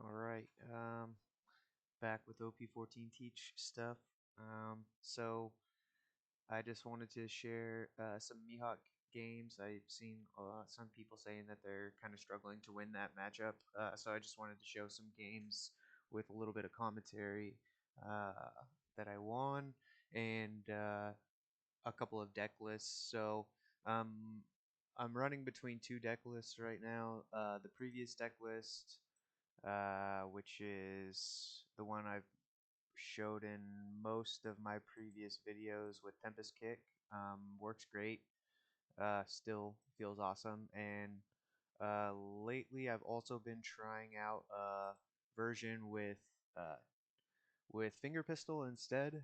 All right. Back with OP14 Teach stuff. So I just wanted to share some Mihawk games. I've seen some people saying that they're kind of struggling to win that matchup. So I just wanted to show some games with a little bit of commentary uh, that I won and a couple of deck lists. So um, I'm running between two deck lists right now. The previous deck list, which is the one I've showed in most of my previous videos with Tempest Kick. Works great. Still feels awesome. And lately, I've also been trying out a version uh, with Finger Pistol instead.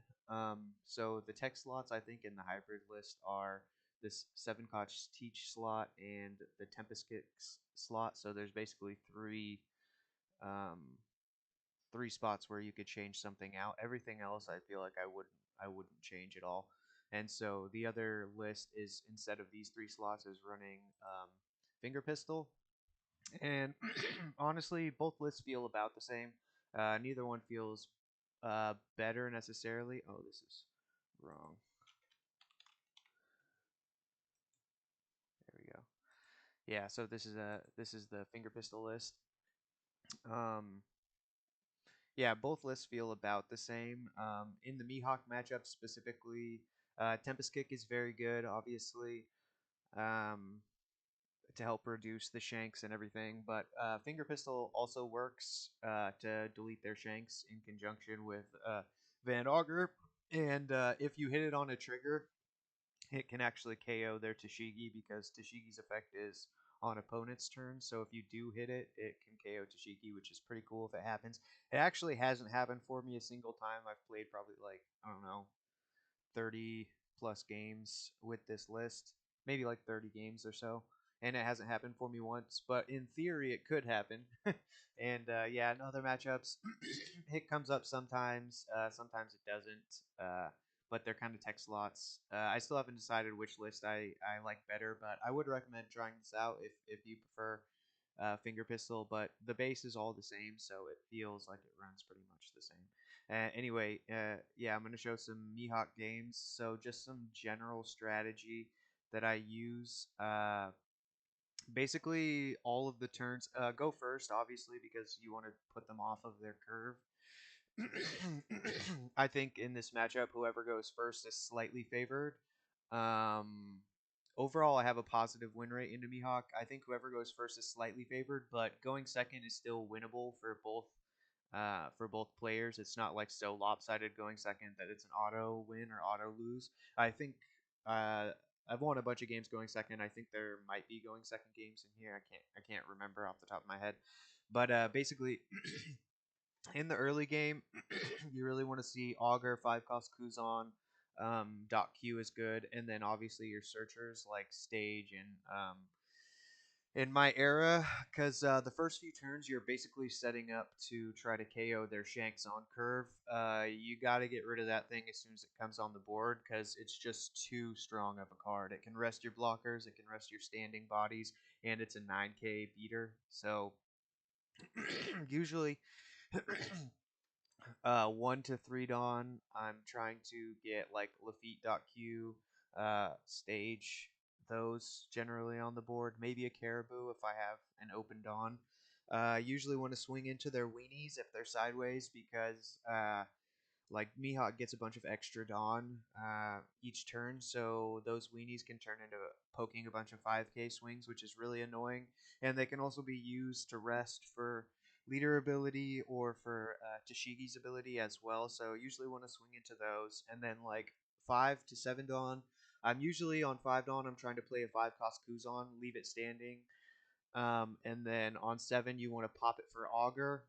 So the tech slots I think in the hybrid list are this 7-Koch Teach slot and the Tempest Kick slot. So there's basically um, three spots where you could change something out. Everything else, I feel like I wouldn't change at all. And so the other list is instead of these three slots is running finger pistol. And honestly, both lists feel about the same. Neither one feels better necessarily. Oh, this is wrong. There we go. Yeah, so this is the finger pistol list. Um, Yeah, both lists feel about the same. In the Mihawk matchup specifically, Tempest Kick is very good, obviously, um, to help reduce the shanks and everything. But Finger Pistol also works to delete their shanks in conjunction with Van Augur. And if you hit it on a trigger, it can actually KO their Tashigi because Tashigi's effect is on opponent's turn. So if you do hit it, it can KO Tashigi, which is pretty cool if it happens. It actually hasn't happened for me a single time. I've played probably like, I don't know, 30 plus games with this list, maybe like 30 games or so. And it hasn't happened for me once, but in theory, it could happen. And yeah, in other matchups, it comes up sometimes. Sometimes it doesn't. But they're kind of tech slots. I still haven't decided which list I like better, but I would recommend trying this out if you prefer finger pistol. But the base is all the same, so it feels like it runs pretty much the same. Anyway, yeah, I'm going to show some Mihawk games. So just some general strategy that I use. Basically, all of the turns go first, obviously, because you want to put them off of their curve. I think in this matchup, whoever goes first is slightly favored. Um, Overall, I have a positive win rate into Mihawk. I think whoever goes first is slightly favored, but going second is still winnable for both players. It's not like so lopsided going second that it's an auto win or auto lose. I think uh, I've won a bunch of games going second. I think there might be going second games in here. I can't remember off the top of my head, but basically. In the early game, you really want to see Augur, 5 cost Kuzan, dot Q is good, and then obviously your searchers like Stage and in my era, because the first few turns you're basically setting up to try to KO their Shanks on curve. You got to get rid of that thing as soon as it comes on the board because it's just too strong of a card. It can rest your blockers, it can rest your standing bodies, and it's a 9k beater. So usually 1 to 3 Dawn, I'm trying to get like Lafitte.Q, Stage, those generally on the board. Maybe a Caribou if I have an open Dawn. Usually want to swing into their weenies if they're sideways because like Mihawk gets a bunch of extra Dawn each turn, so those weenies can turn into poking a bunch of 5k swings, which is really annoying. And they can also be used to rest for leader ability or for Tashigi's ability as well. So usually want to swing into those. And then like 5 to 7 Dawn. I'm usually on 5 Dawn. I'm trying to play a 5 cost Kuzan, leave it standing. And then on 7, you want to pop it for Augur.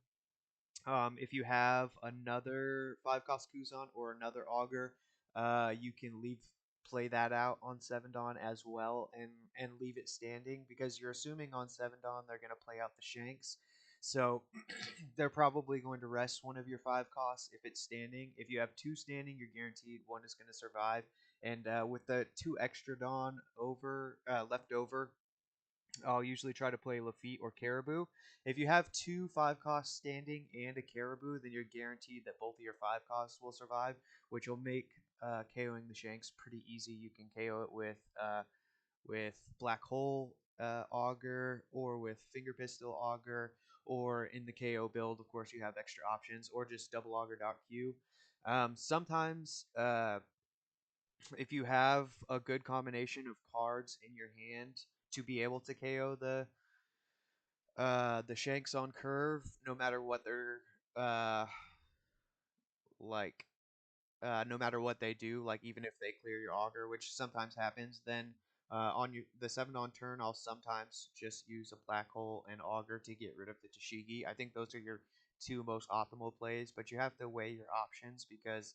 If you have another 5 cost Kuzan or another Augur, you can leave play that out on 7 Dawn as well and leave it standing because you're assuming on 7 Dawn they're going to play out the Shanks. So they're probably going to rest one of your 5 costs if it's standing. If you have two standing, you're guaranteed one is going to survive. And with the two extra Dawn over left over, I'll usually try to play Lafitte or Caribou. If you have two 5 costs standing and a Caribou, then you're guaranteed that both of your 5 costs will survive, which will make KOing the Shanks pretty easy. You can KO it with Black Hole Augur or with Finger Pistol Augur, or in the KO build, of course, you have extra options, or just double Augur.Q. Sometimes, if you have a good combination of cards in your hand to be able to KO the Shanks on curve, no matter what they're uh, like no matter what they do, like even if they clear your auger, which sometimes happens, then on the 7 on turn, I'll sometimes just use a black hole and auger to get rid of the Tashigi. I think those are your two most optimal plays, but you have to weigh your options because,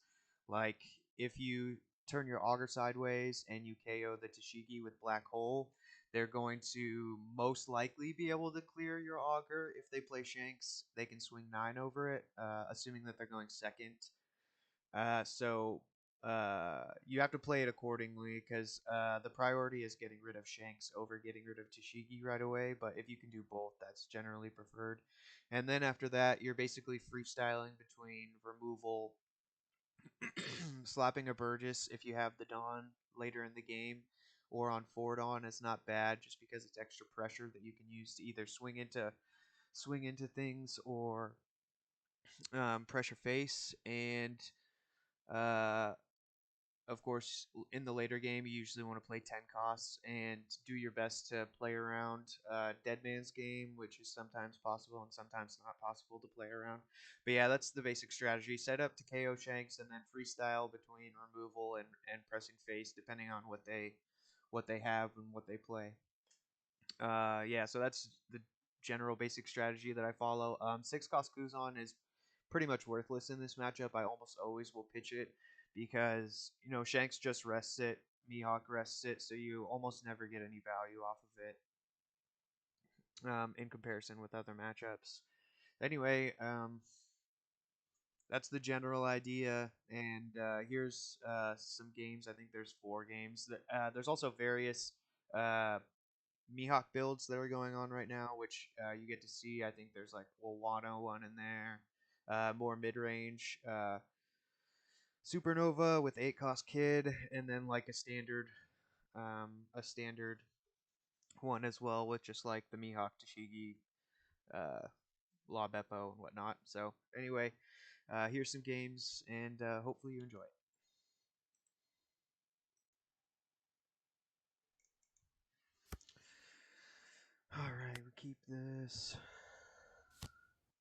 like, if you turn your auger sideways and you KO the Tashigi with black hole, they're going to most likely be able to clear your auger. If they play Shanks, they can swing 9 over it, assuming that they're going second. So you have to play it accordingly because the priority is getting rid of Shanks over getting rid of Tashigi right away. But if you can do both, that's generally preferred. And then after that, you're basically freestyling between removal, slapping a Burgess if you have the Dawn later in the game, or on 4 Dawn is not bad just because it's extra pressure that you can use to either swing into things or pressure face. And uh, of course, in the later game, you usually want to play 10 costs and do your best to play around Dead Man's Game, which is sometimes possible and sometimes not possible to play around. But yeah, that's the basic strategy. Set up to KO Shanks and then freestyle between removal and pressing face, depending on what they have and what they play. Yeah, so that's the general basic strategy that I follow. 6 cost Kuzan is pretty much worthless in this matchup. I almost always will pitch it because Shanks just rests it, Mihawk rests it, so you almost never get any value off of it in comparison with other matchups. Anyway, that's the general idea, and here's some games. I think there's 4 games. There's also various uh, Mihawk builds that are going on right now, which you get to see. I think there's like Wano one in there, more mid range. Supernova with 8 cost Kid, and then like a standard one as well with just like the Mihawk Tashigi, uh, La Beppo and whatnot. So anyway, here's some games, and hopefully you enjoy it. All right, we keep this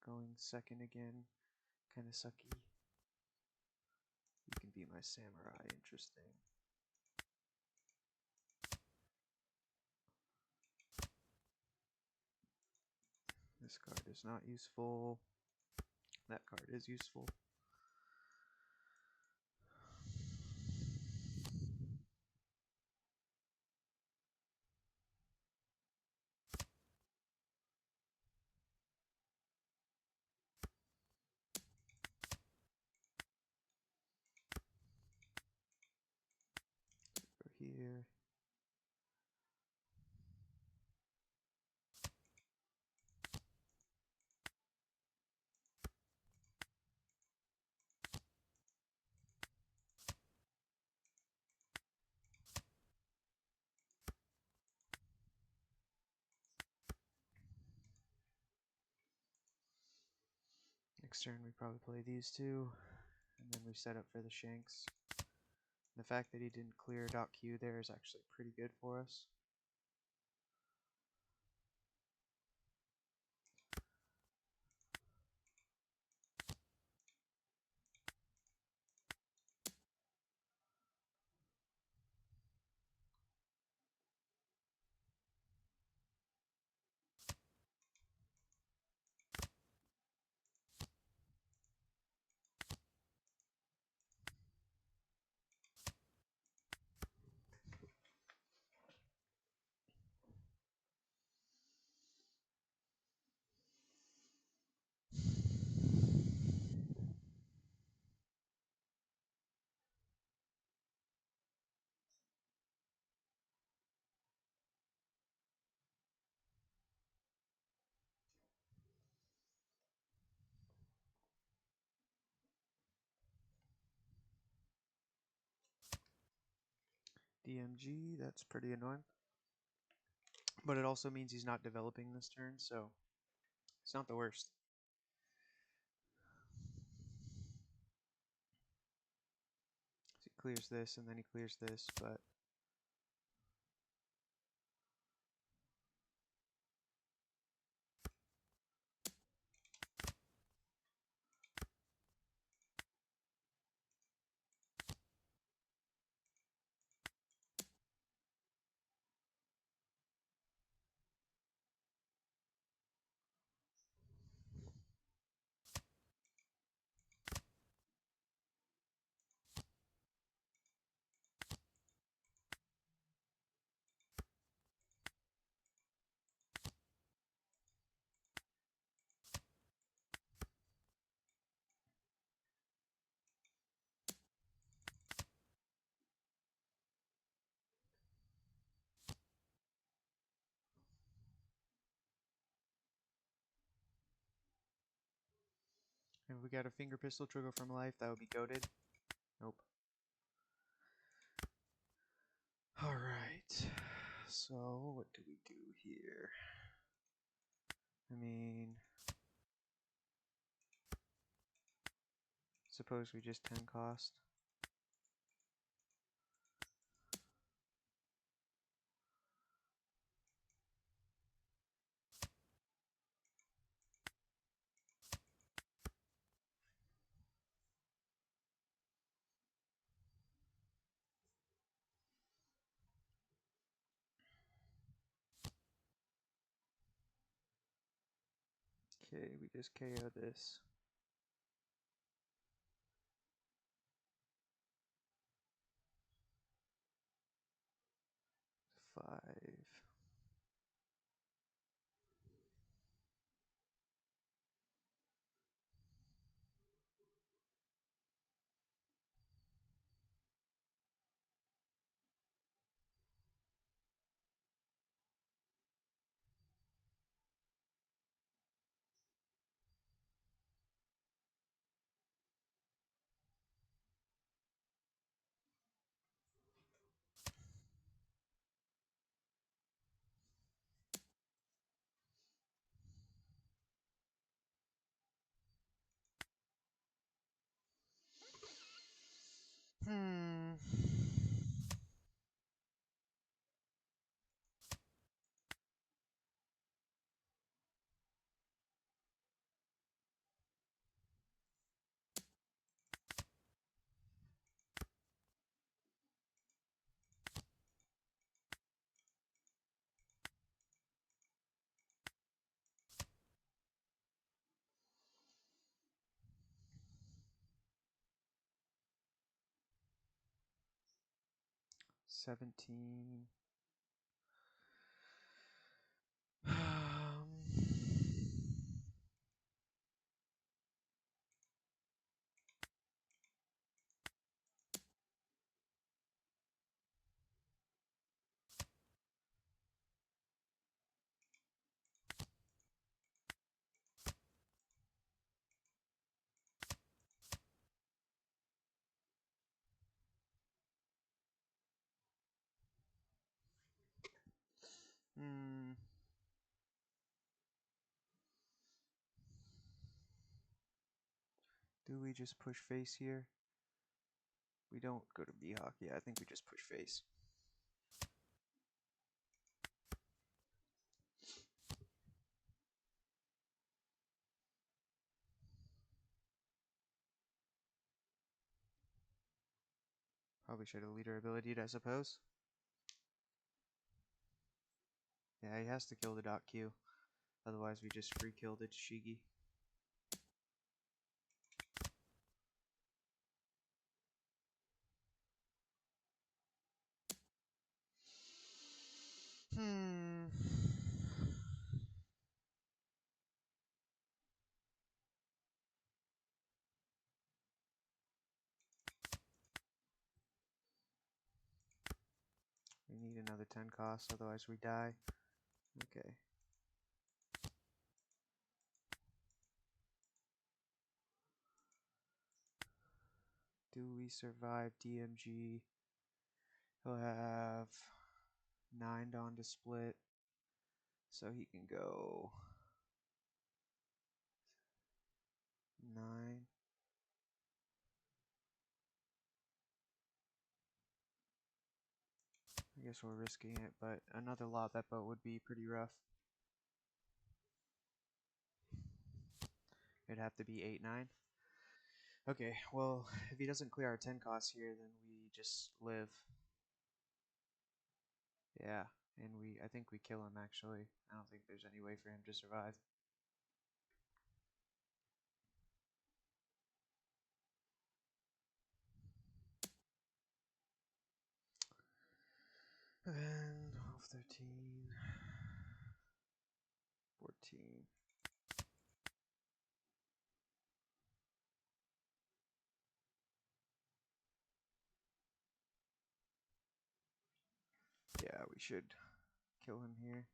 going second again. Kind of sucky. You can be my samurai. Interesting. This card is not useful. That card is useful. Over here. Next turn we probably play these two, and then we set up for the Shanks. The fact that he didn't clear .Q there is actually pretty good for us. DMG, that's pretty annoying. But it also means he's not developing this turn, so it's not the worst. So he clears this, and then he clears this, but... If we got a finger pistol trigger from life, that would be goated. Nope. Alright. So, what do we do here? I mean... Suppose we just 10 cost. Okay, we just KO this. 5. Hmm. $17. Hmm. Do we just push face here? We don't go to Mihawk. Yeah, I think we just push face. Probably should have leader ability, I suppose. Yeah, he has to kill the dot Q. Otherwise, we just free kill the Shigi. Hmm. We need another 10 cost, otherwise we die. Okay. Do we survive DMG? He'll have 9 Dawn to split, so he can go 9. I guess we're risking it, but another lot bet boat would be pretty rough. It'd have to be 8-9. Okay, well, if he doesn't clear our 10 costs here, then we just live. Yeah, and I think we kill him actually. I don't think there's any way for him to survive. And 12, 13, 14. Yeah, we should kill him here.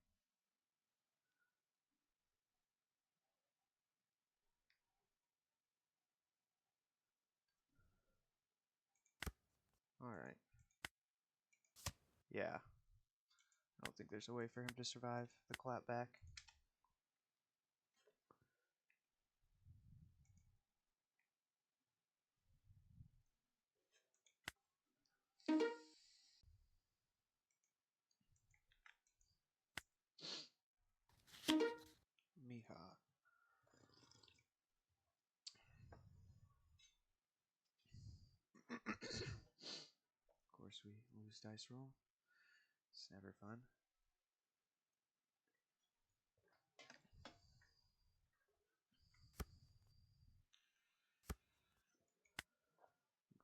Alright. Yeah. I don't think there's a way for him to survive the clapback. Mihawk. Of course, we lose dice roll. It's never fun.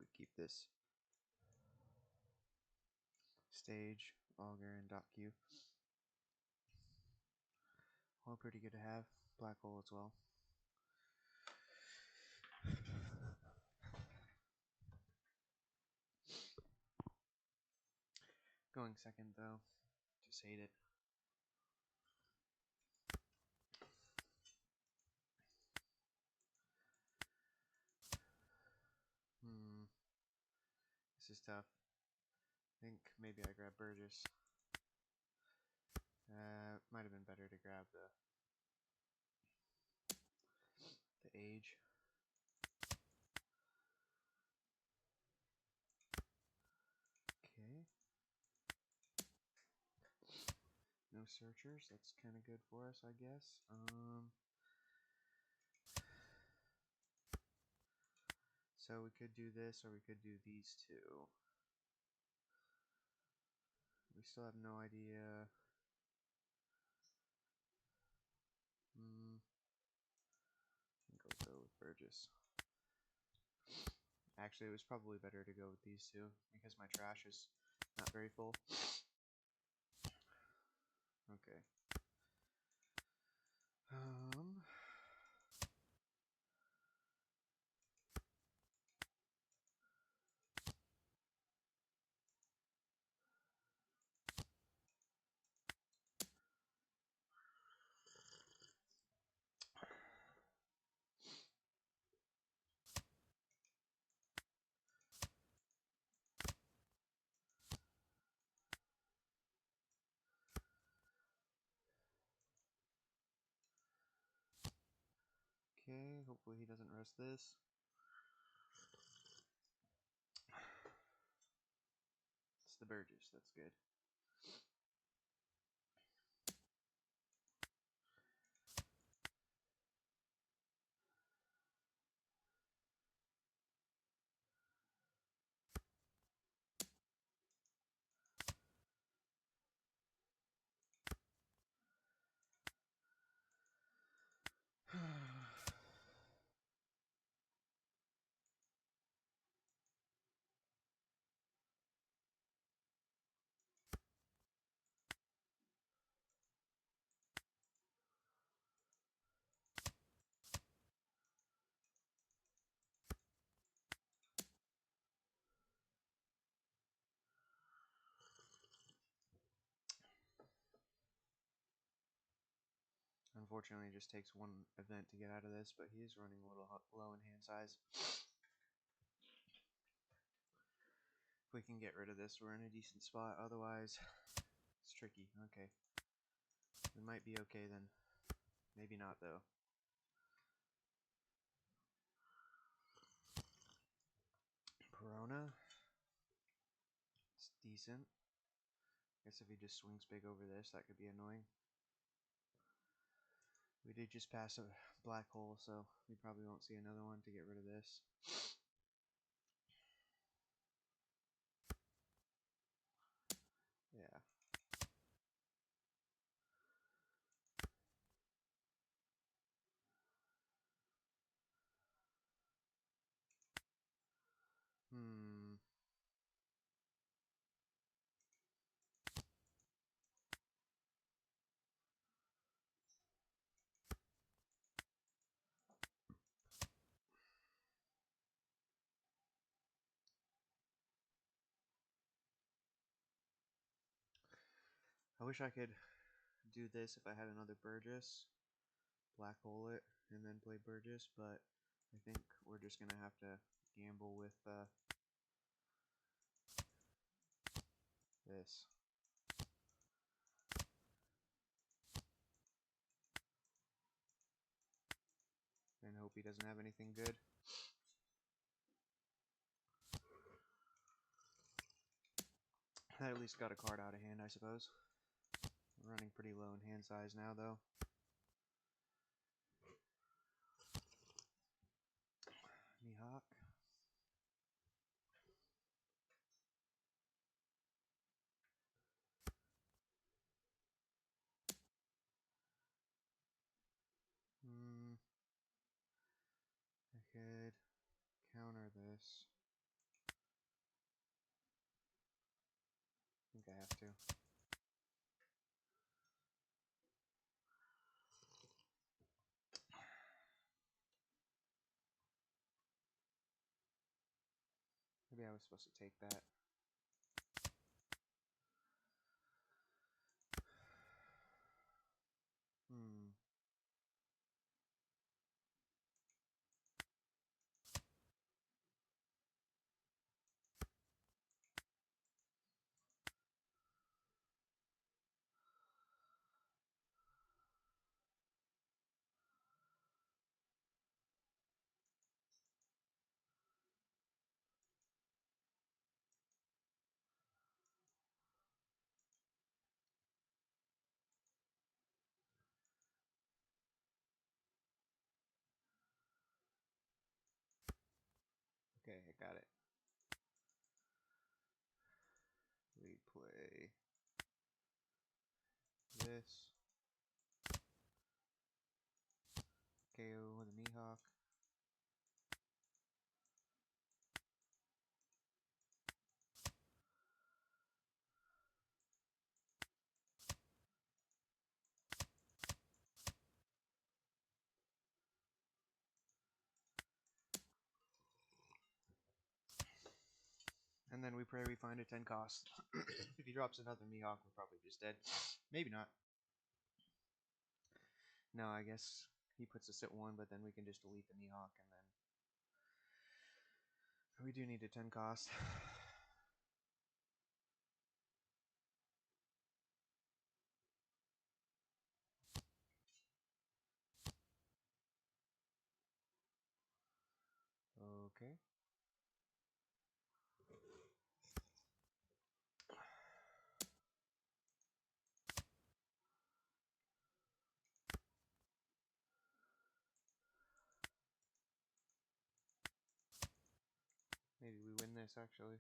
We keep this. Stage, auger, and dot Q. All pretty good to have. Black hole as well. Going second though. Just hate it. This is tough. I think maybe I grab Burgess. Might have been better to grab the age. Okay. No searchers. That's kind of good for us, I guess. So we could do this, or we could do these two. We still have no idea. I think I'll go with Burgess. Actually, it was probably better to go with these two because my trash is not very full. Okay. Okay, hopefully he doesn't rest this. It's the Burgess, that's good. Unfortunately, it just takes one event to get out of this, but he is running a little low in hand size. we can get rid of this, we're in a decent spot. Otherwise, it's tricky. Okay. We might be okay then. Maybe not, though. Perona. It's decent. Guess if he just swings big over this, that could be annoying. We did just pass a black hole, so we probably won't see another one to get rid of this. Yeah. I wish I could do this if I had another Burgess. Black hole it and then play Burgess, but I think we're just gonna have to gamble with this. And hope he doesn't have anything good. I at least got a card out of hand, I suppose. We're running pretty low in hand size now, though. Mihawk. I could counter this. I think I have to. Maybe I was supposed to take that. Okay, I got it. We play this. KO with a Mihawk. And then we pray we find a 10 cost. If he drops another Mihawk, we're probably just dead. Maybe not. No, I guess he puts us at 1, but then we can just delete the Mihawk, and then we do need a 10 cost. Okay. Maybe we win this, actually.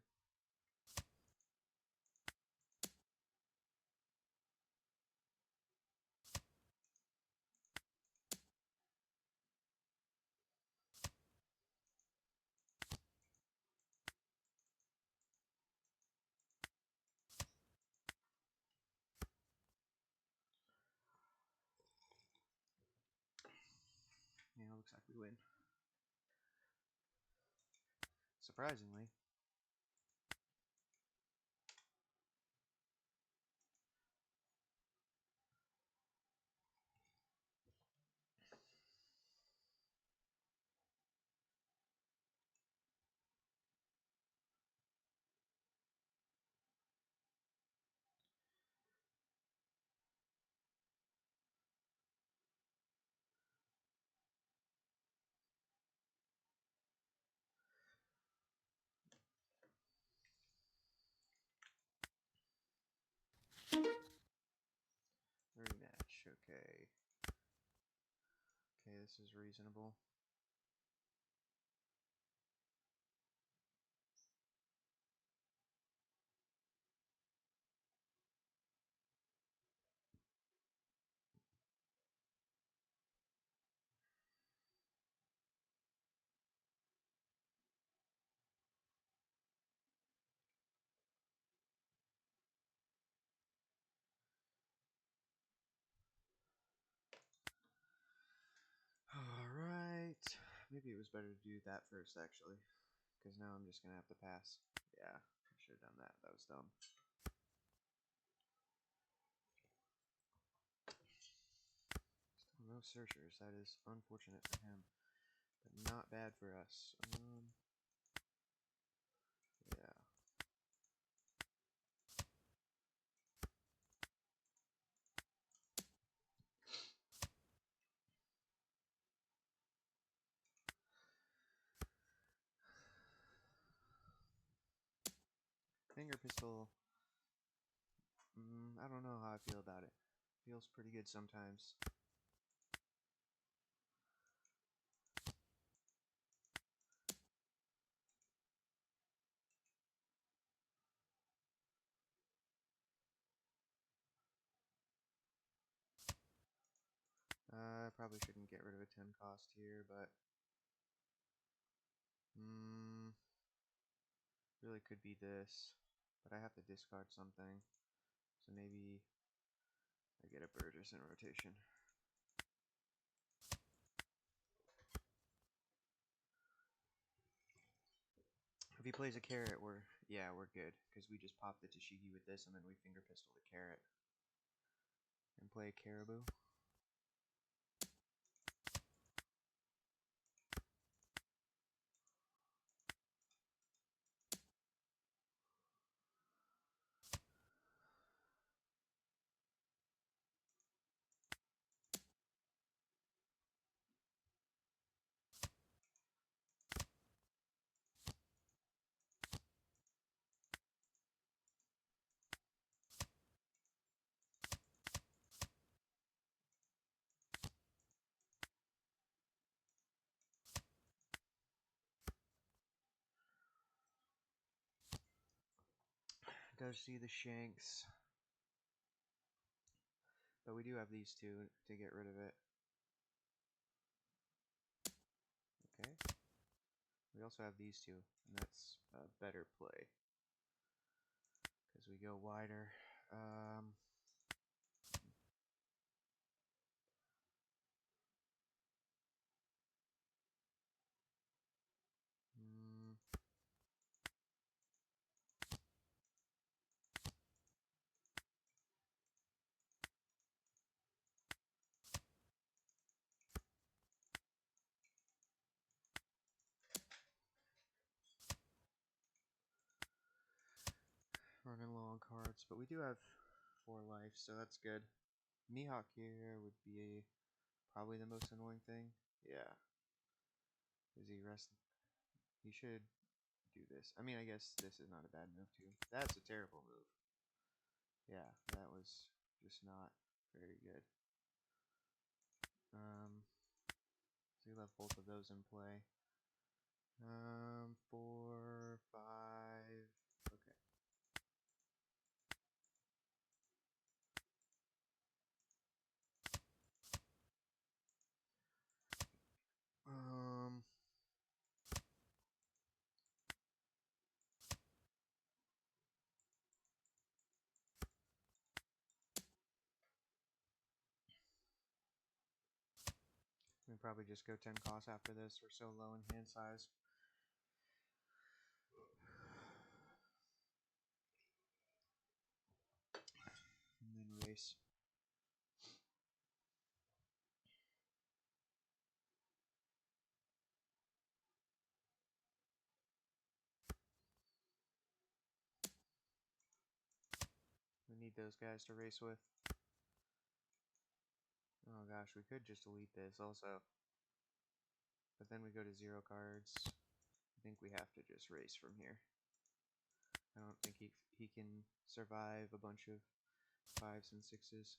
Yeah, looks like we win. Surprisingly. Rematch, okay. Okay, this is reasonable. Alright. Maybe it was better to do that first, actually. Because now I'm just going to have to pass. Yeah, I should have done that. That was dumb. Still no searchers. That is unfortunate for him. But not bad for us. Yeah. Finger pistol. I don't know how I feel about it. Feels pretty good sometimes. I probably shouldn't get rid of a 10 cost here, but really could be this. But I have to discard something. So maybe I get a Burgess in rotation. If he plays a carrot, we're good. Because we just pop the Tashigi with this, and then we finger pistol the carrot. And play a caribou. Does see the shanks. But we do have these two to get rid of it. Okay. We also have these two, and that's a better play. Because we go wider. Running low on cards, but we do have 4 life, so that's good. Mihawk here would be probably the most annoying thing. Yeah. Is he rest? He should do this. I mean, I guess this is not a bad move too. That's a terrible move. Yeah, that was just not very good. So you left both of those in play. 4, 5. Okay. We probably just go 10 costs after this. We're so low in hand size. And then race. We need those guys to race with. Oh gosh, we could just delete this also. But then we go to 0 cards. I think we have to just race from here. I don't think he can survive a bunch of 5s and 6s.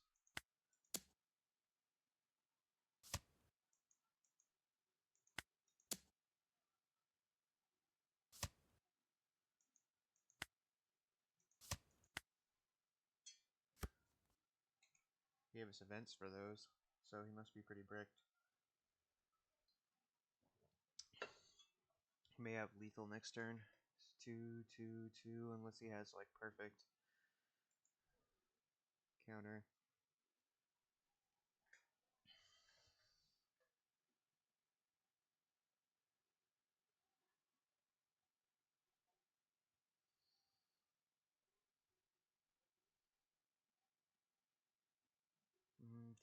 He gave us events for those, so he must be pretty bricked. He may have lethal next turn. 2, 2, 2, unless he has like perfect counter.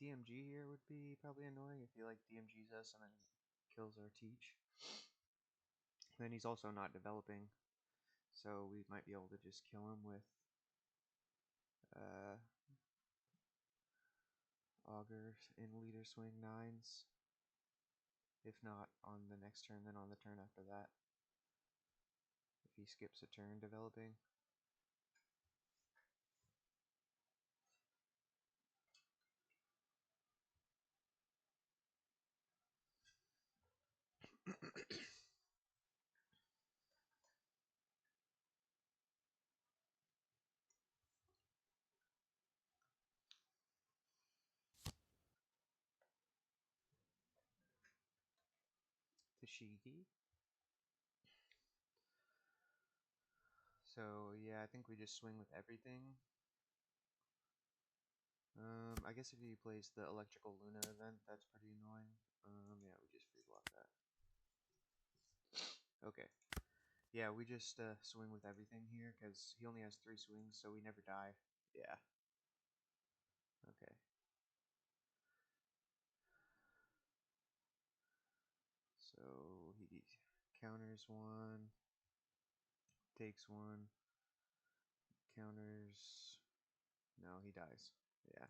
DMG here would be probably annoying if he like DMGs us and then kills our teach. Then he's also not developing, so we might be able to just kill him with Augur in leader swing 9s. If not on the next turn, then on the turn after that. If he skips a turn developing. Tashigi. So yeah, I think we just swing with everything. I guess if he plays the Electrical Luna event, that's pretty annoying. Yeah, we just free block that. Okay. Yeah, we just swing with everything here because he only has 3 swings, so we never die. Yeah. Okay. So he counters 1, takes 1, counters. No, he dies. Yeah.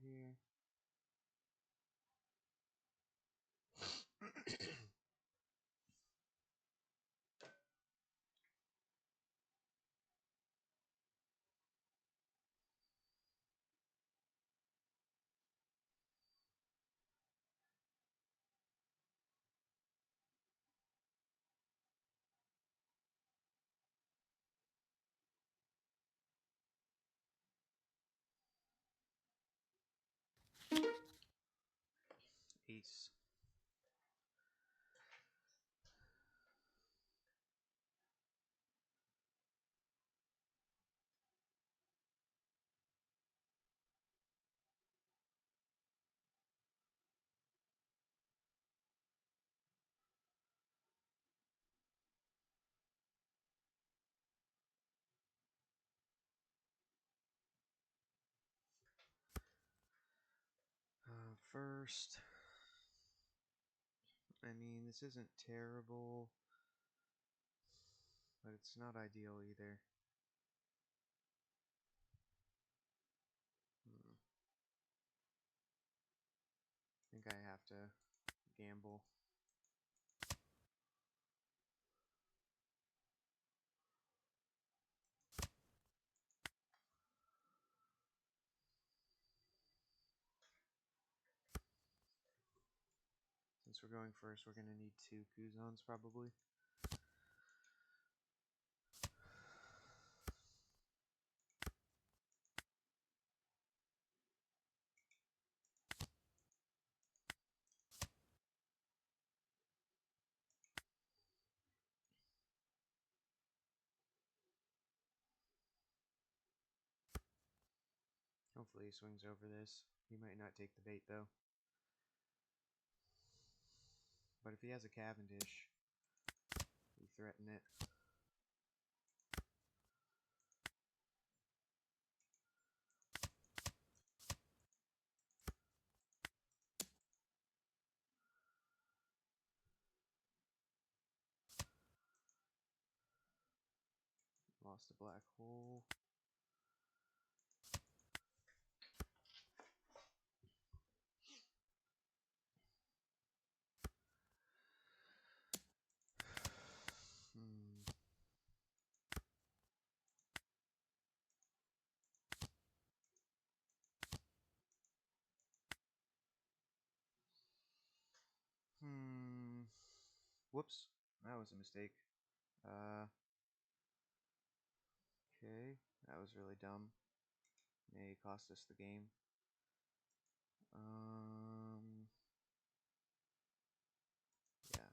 here. Ace. First, I mean, this isn't terrible, but it's not ideal either. Hmm. I think I have to gamble. Since we're going first, we're gonna need 2 Kuzons probably. Hopefully he swings over this. He might not take the bait though. But if he has a Cavendish, we threaten it. Lost a black hole. Hmm. Hmm. Whoops. That was a mistake. Okay. That was really dumb. May cost us the game. Yeah.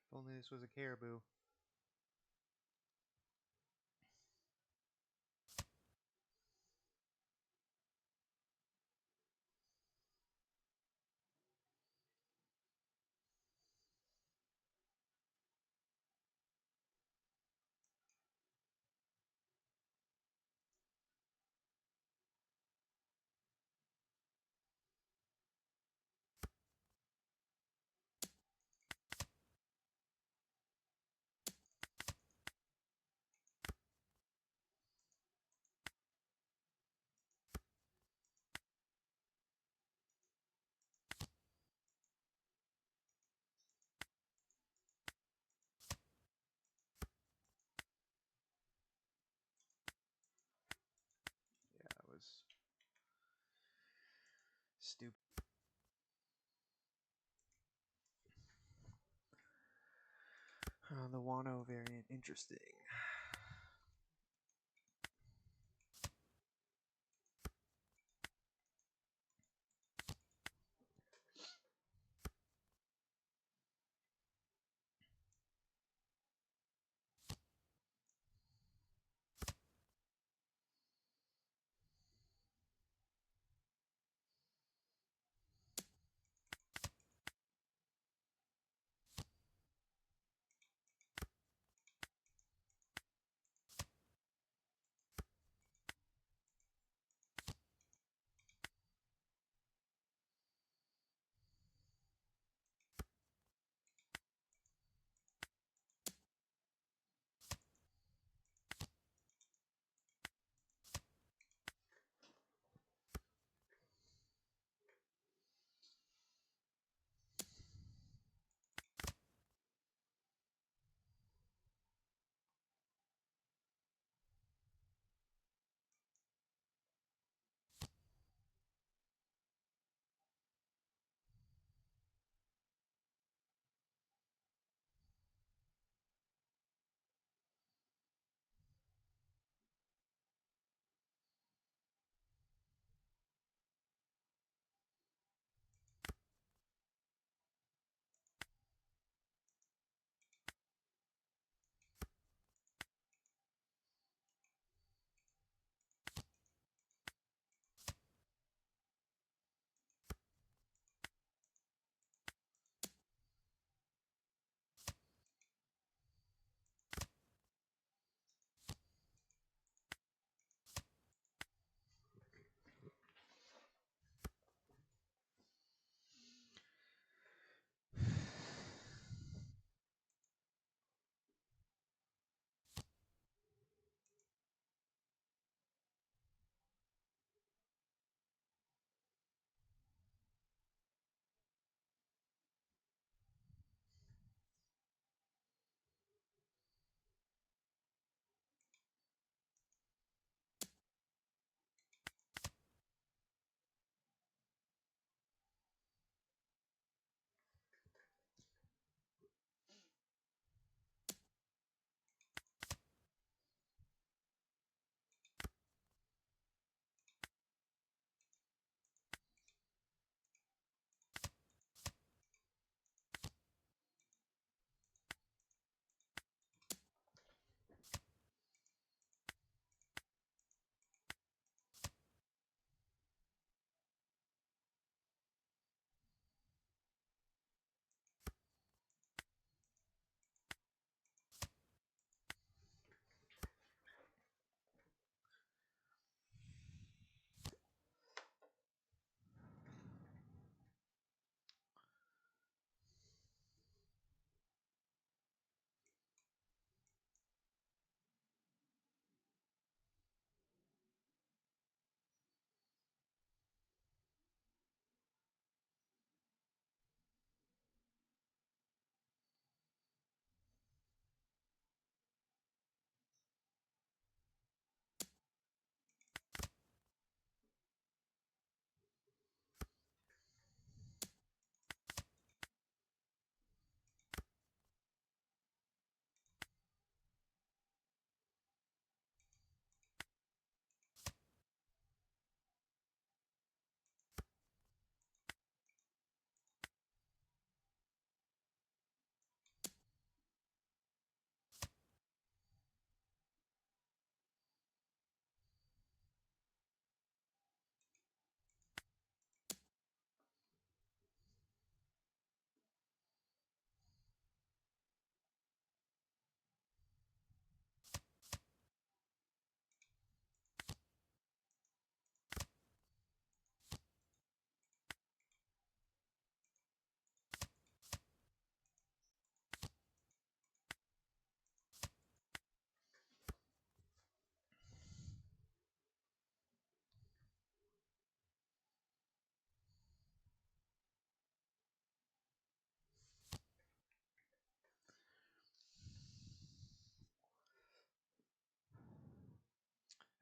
If only this was a caribou. stupid. The Wano variant, interesting.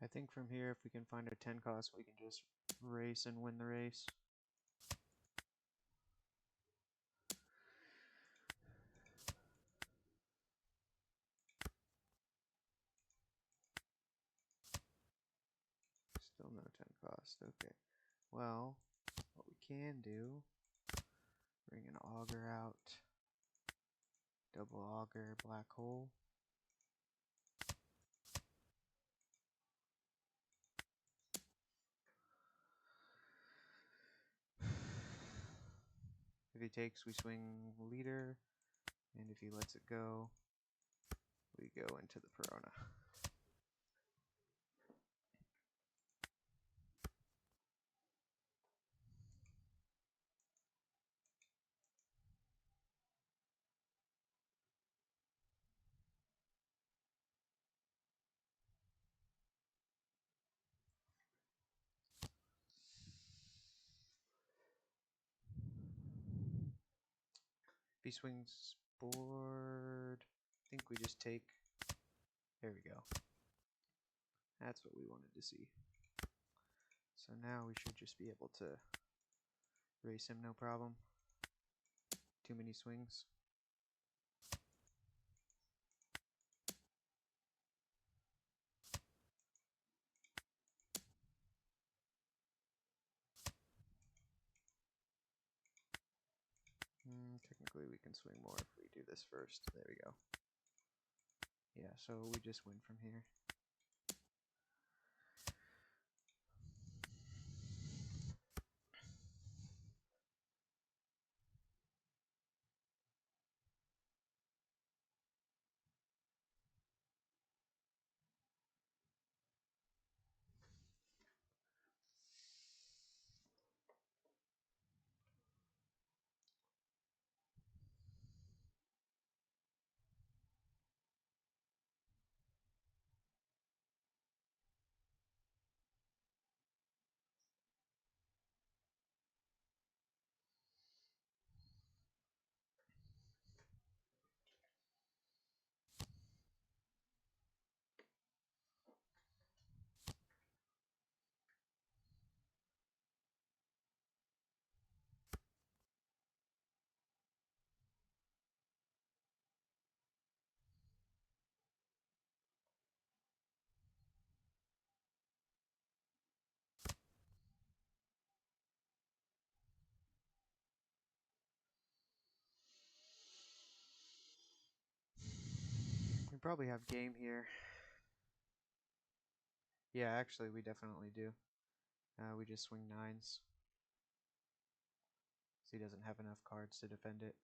I think from here, if we can find a 10 cost, we can just race and win the race. no 10 cost. Okay. Well, what we can do, bring an auger out. Double auger, black hole. If he takes, we swing leader, and if he lets it go, we go into the Perona. If he swings board, I think we just take. There we go. That's what we wanted to see. So now we should just be able to race him no problem. Too many swings. Technically we can swing more if we do this first. There we go. Yeah, so we just win from here. We probably have game here. Yeah, actually we definitely do. We just swing nines. So he doesn't have enough cards to defend it.